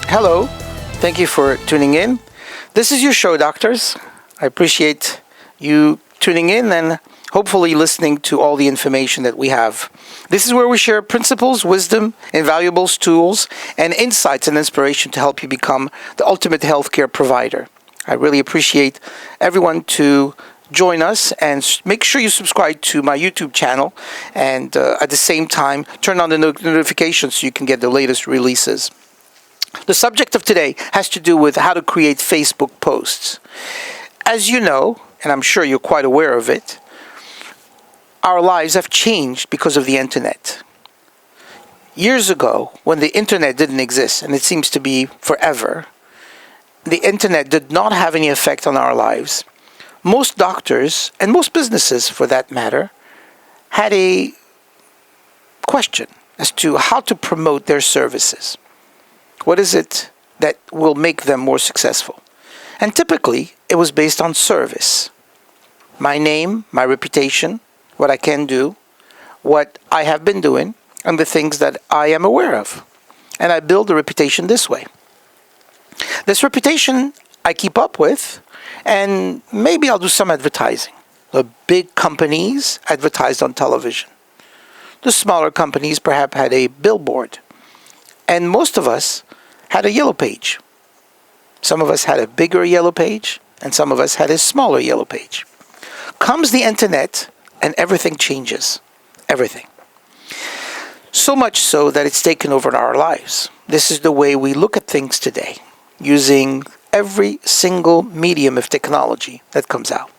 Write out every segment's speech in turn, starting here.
Hello, thank you for tuning in. This is your show, doctors. I appreciate you tuning in and hopefully listening to all the information that we have. This is where we share principles, wisdom, invaluable tools, and insights and inspiration to help you become the ultimate healthcare provider. I really appreciate everyone to join us and make sure you subscribe to my YouTube channel and at the same time turn on the notifications so you can get the latest releases. The subject of today has to do with how to create Facebook posts. As you know, and I'm sure you're quite aware of it, our lives have changed because of the internet. Years ago, when the internet didn't exist, and it seems to be forever, the internet did not have any effect on our lives. Most doctors, and most businesses for that matter, had a question as to how to promote their services. What is it that will make them more successful? And typically, it was based on service. My name, my reputation, what I can do, what I have been doing, and the things that I am aware of. And I build a reputation this way. This reputation I keep up with, and maybe I'll do some advertising. The big companies advertised on television. The smaller companies perhaps had a billboard. And most of us had a yellow page. Some of us had a bigger yellow page, and some of us had a smaller yellow page. Comes the internet, and everything changes. Everything. So much so that it's taken over our lives. This is the way we look at things today, using every single medium of technology that comes out.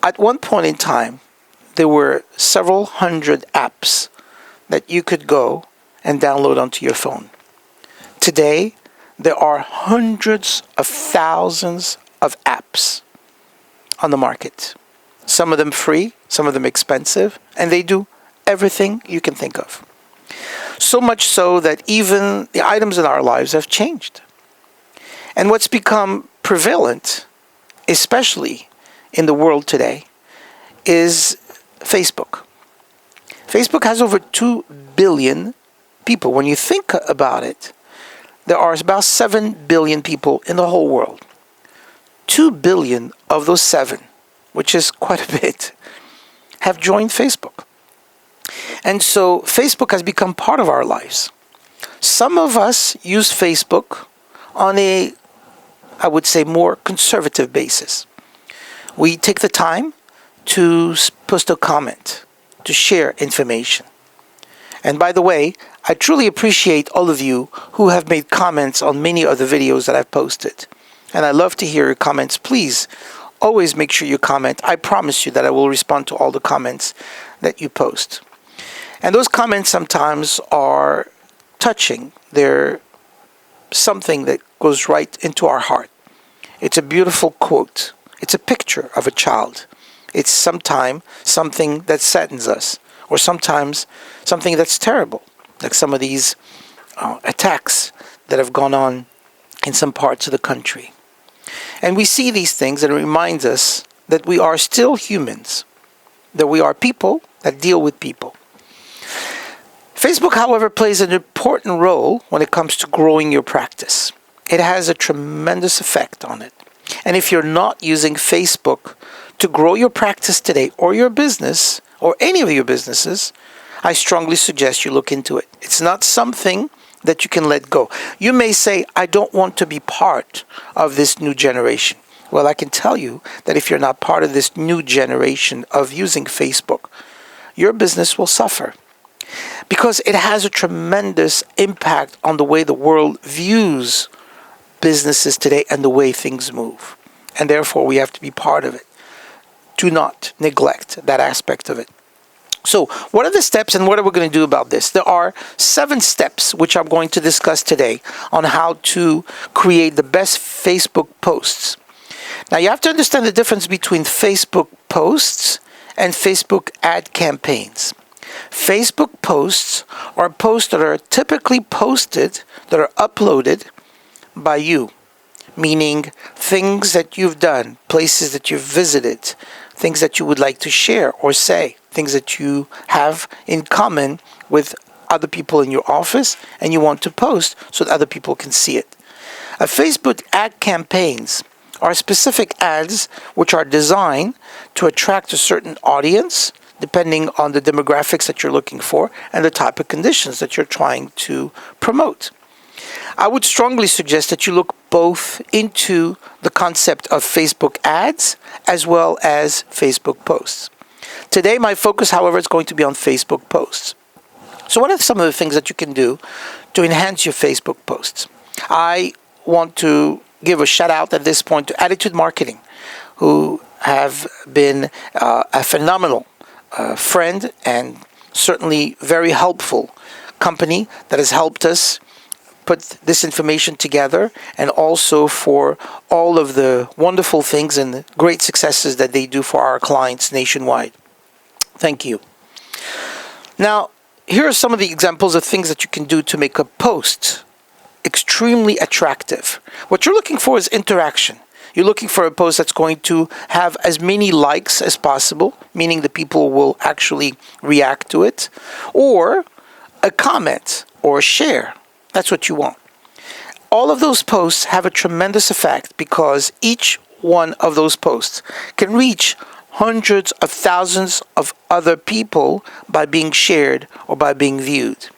At one point in time, there were several hundred apps that you could go and download onto your phone. Today, there are hundreds of thousands of apps on the market. Some of them free, some of them expensive, and they do everything you can think of. So much so that even the items in our lives have changed. And what's become prevalent, especially in the world today, is Facebook. Facebook has over 2 billion people. When you think about it, there are about 7 billion people in the whole world. 2 billion of those 7, which is quite a bit, have joined Facebook. And so Facebook has become part of our lives. Some of us use Facebook on a, I would say, more conservative basis. We take the time to post a comment, to share information. And by the way, I truly appreciate all of you who have made comments on many of the videos that I've posted. And I love to hear your comments. Please, always make sure you comment. I promise you that I will respond to all the comments that you post. And those comments sometimes are touching. They're something that goes right into our heart. It's a beautiful quote. It's a picture of a child. It's sometimes something that saddens us, or sometimes something that's terrible, like some of these attacks that have gone on in some parts of the country. And we see these things and it reminds us that we are still humans, that we are people that deal with people. Facebook, however, plays an important role when it comes to growing your practice. It has a tremendous effect on it. And if you're not using Facebook to grow your practice today, or your business, or any of your businesses, I strongly suggest you look into it. It's not something that you can let go. You may say, I don't want to be part of this new generation. Well, I can tell you that if you're not part of this new generation of using Facebook, your business will suffer. Because it has a tremendous impact on the way the world views businesses today and the way things move. And therefore, we have to be part of it. Do not neglect that aspect of it. So, what are the steps and what are we going to do about this? There are 7 steps which I'm going to discuss today on how to create the best Facebook posts. Now, you have to understand the difference between Facebook posts and Facebook ad campaigns. Facebook posts are posts that are typically posted, that are uploaded by you, meaning things that you've done, places that you've visited, things that you would like to share or say, things that you have in common with other people in your office, and you want to post so that other people can see it. Facebook ad campaigns are specific ads which are designed to attract a certain audience depending on the demographics that you're looking for and the type of conditions that you're trying to promote. I would strongly suggest that you look both into the concept of Facebook ads as well as Facebook posts. Today, my focus, however, is going to be on Facebook posts. So what are some of the things that you can do to enhance your Facebook posts? I want to give a shout out at this point to Attitude Marketing, who have been a phenomenal friend and certainly very helpful company that has helped us put this information together, and also for all of the wonderful things and great successes that they do for our clients nationwide. Thank you. Now, here are some of the examples of things that you can do to make a post extremely attractive. What you're looking for is interaction. You're looking for a post that's going to have as many likes as possible, meaning the people will actually react to it, or a comment or a share. That's what you want. All of those posts have a tremendous effect because each one of those posts can reach hundreds of thousands of other people by being shared or by being viewed.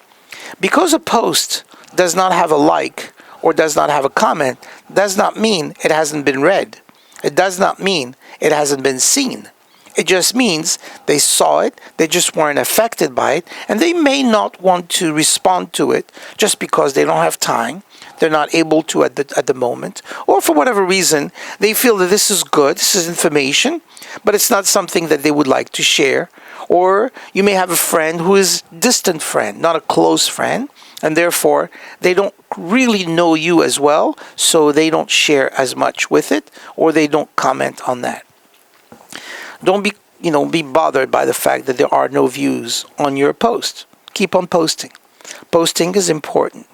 Because a post does not have a like or does not have a comment, does not mean it hasn't been read. It does not mean it hasn't been seen. It just means they saw it, they just weren't affected by it, and they may not want to respond to it just because they don't have time, they're not able to at the moment, or for whatever reason, they feel that this is good, this is information, but it's not something that they would like to share. Or you may have a friend who is a distant friend, not a close friend, and therefore they don't really know you as well, so they don't share as much with it, or they don't comment on that. Don't be bothered by the fact that there are no views on your post. Keep on posting. Posting is important.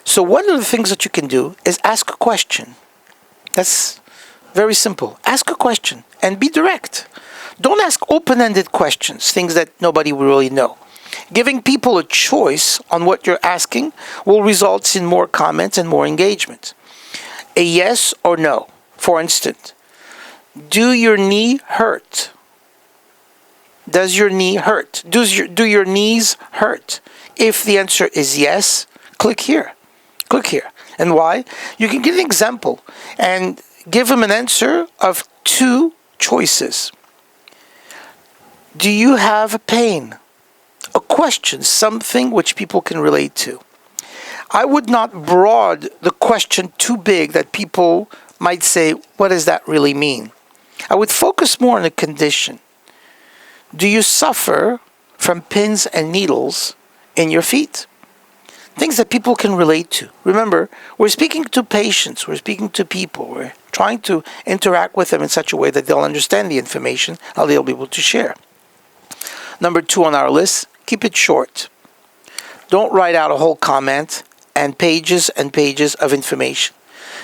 So one of the things that you can do is ask a question. That's very simple. Ask a question and be direct. Don't ask open-ended questions, things that nobody will really know. Giving people a choice on what you're asking will result in more comments and more engagement. A yes or no. For instance, do your knee hurt? Does your knee hurt? Do your knees hurt? If the answer is yes, click here. Click here. And why? You can give an example and give them an answer of two choices. Do you have pain? A question, something which people can relate to. I would not broad the question too big that people might say, what does that really mean? I would focus more on the condition. Do you suffer from pins and needles in your feet? Things that people can relate to. Remember, we're speaking to patients, we're speaking to people, we're trying to interact with them in such a way that they'll understand the information, how they'll be able to share. Number 2 on our list, keep it short. Don't write out a whole comment and pages of information.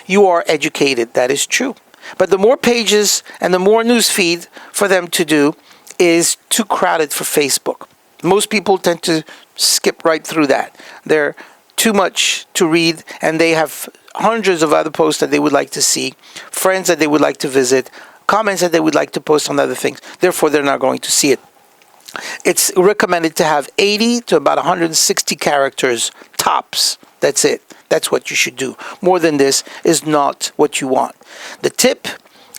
You are educated, that is true. But the more pages and the more news feed for them to do is too crowded for Facebook. Most people tend to skip right through that. They're too much to read, and they have hundreds of other posts that they would like to see, friends that they would like to visit, comments that they would like to post on other things. Therefore, they're not going to see it. It's recommended to have 80 to about 160 characters tops. That's it. That's what you should do. More than this is not what you want. The tip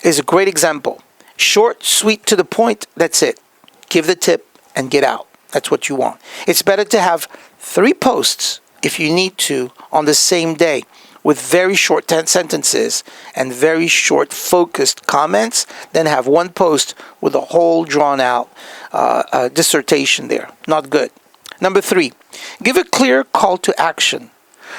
is a great example. Short, sweet, to the point. That's it. Give the tip and get out. That's what you want. It's better to have 3 posts, if you need to, on the same day, with very short sentences and very short focused comments, than have 1 post with a whole drawn out dissertation there. Not good. Number 3, give a clear call to action.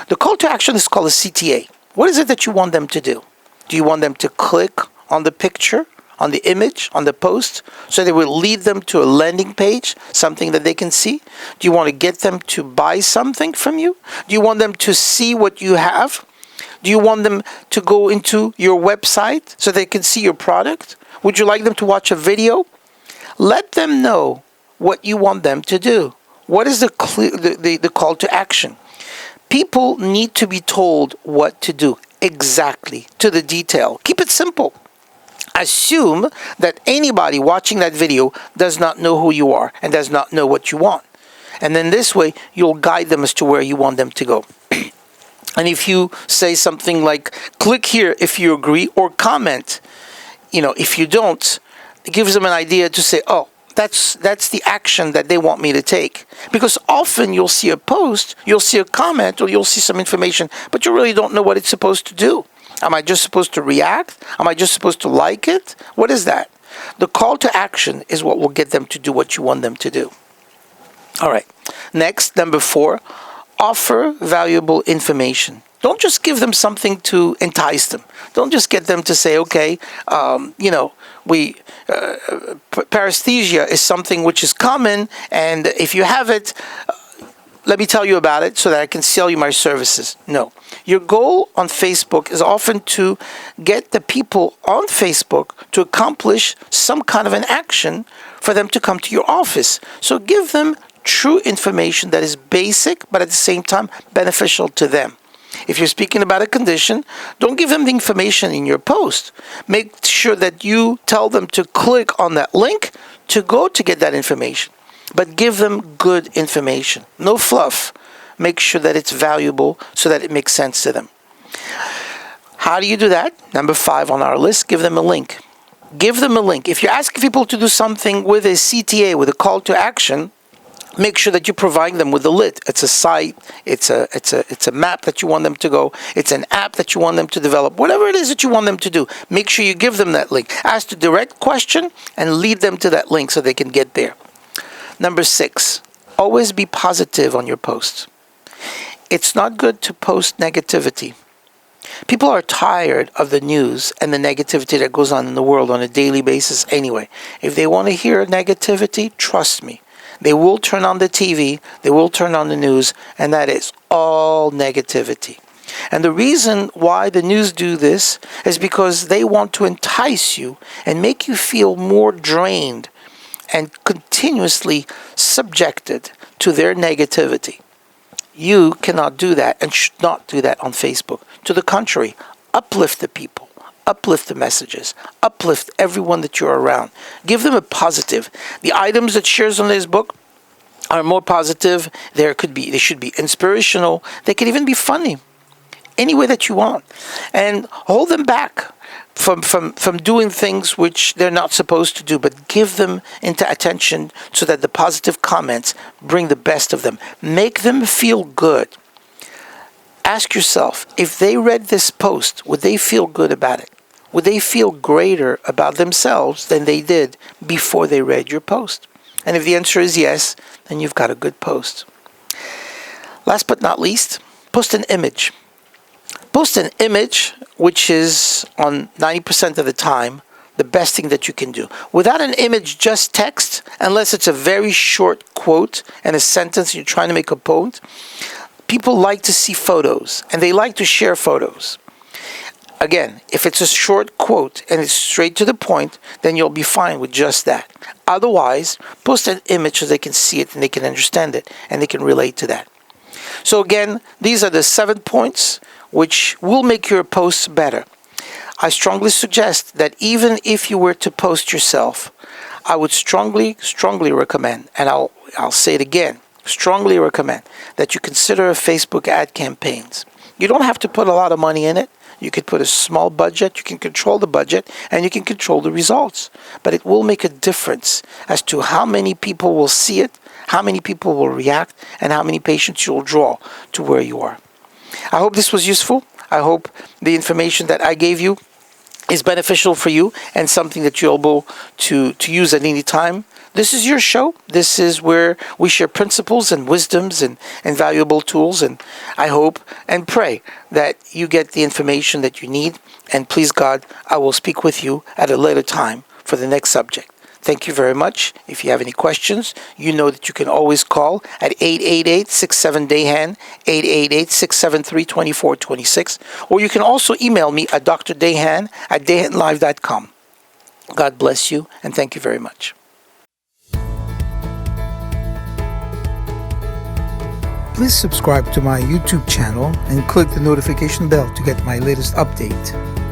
The call to action is called a CTA. What is it that you want them to do? Do you want them to click on the picture, on the image, on the post, so they will lead them to a landing page, something that they can see? Do you want to get them to buy something from you? Do you want them to see what you have? Do you want them to go into your website so they can see your product? Would you like them to watch a video? Let them know what you want them to do. What is the call to action? People need to be told what to do exactly, to the detail. Keep it simple. Assume that anybody watching that video does not know who you are and does not know what you want. And then this way, you'll guide them as to where you want them to go. And if you say something like, click here if you agree, or comment, if you don't, it gives them an idea to say, oh, that's the action that they want me to take. Because often you'll see a post, you'll see a comment, or you'll see some information, but you really don't know what it's supposed to do. Am I just supposed to react? Am I just supposed to like it? What is that? The call to action is what will get them to do what you want them to do. All right. Next, number 4, offer valuable information. Don't just give them something to entice them. Don't just get them to say, okay, paresthesia is something which is common, and if you have it, let me tell you about it so that I can sell you my services. No. Your goal on Facebook is often to get the people on Facebook to accomplish some kind of an action for them to come to your office. So give them true information that is basic, but at the same time beneficial to them. If you're speaking about a condition, don't give them the information in your post. Make sure that you tell them to click on that link to go to get that information. But give them good information. No fluff. Make sure that it's valuable so that it makes sense to them. How do you do that? Number 5 on our list, give them a link. Give them a link. If you're asking people to do something with a CTA, with a call to action, make sure that you provide them with a list. It's a site, it's a map that you want them to go, it's an app that you want them to develop, whatever it is that you want them to do, make sure you give them that link. Ask the direct question and lead them to that link so they can get there. Number 6, always be positive on your posts. It's not good to post negativity. People are tired of the news and the negativity that goes on in the world on a daily basis anyway. If they want to hear negativity, trust me, they will turn on the TV, they will turn on the news, and that is all negativity. And the reason why the news do this is because they want to entice you and make you feel more drained and continuously subjected to their negativity. You cannot do that and should not do that on Facebook. To the contrary, uplift the people, uplift the messages, uplift everyone that you're around. Give them a positive. The items that shares on this book are more positive. They should be inspirational. They can even be funny, any way that you want, and hold them back from doing things which they're not supposed to do, but give them into attention so that the positive comments bring the best of them. Make them feel good. Ask yourself, if they read this post, would they feel good about it? Would they feel greater about themselves than they did before they read your post? And if the answer is yes, then you've got a good post. Last but not least, post an image. Post an image which is, on 90% of the time, the best thing that you can do. Without an image, just text, unless it's a very short quote and a sentence and you're trying to make a point. People like to see photos, and they like to share photos. Again, if it's a short quote and it's straight to the point, then you'll be fine with just that. Otherwise, post an image so they can see it and they can understand it and they can relate to that. So again, these are the 7 points which will make your posts better. I strongly suggest that even if you were to post yourself, I would strongly recommend, and I'll say it again, strongly recommend that you consider a Facebook ad campaigns. You don't have to put a lot of money in it. You could put a small budget, you can control the budget, and you can control the results. But it will make a difference as to how many people will see it, how many people will react, and how many patients you'll draw to where you are. I hope this was useful. I hope the information that I gave you is beneficial for you and something that you're able to use at any time. This is your show. This is where we share principles and wisdoms and valuable tools. And I hope and pray that you get the information that you need. And please God, I will speak with you at a later time for the next subject. Thank you very much. If you have any questions, you know that you can always call at 888-67-DAHAN, 888-673-2426, or you can also email me at drdahan@dahanlive.com. God bless you, and thank you very much. please subscribe to my YouTube channel and click the notification bell to get my latest update.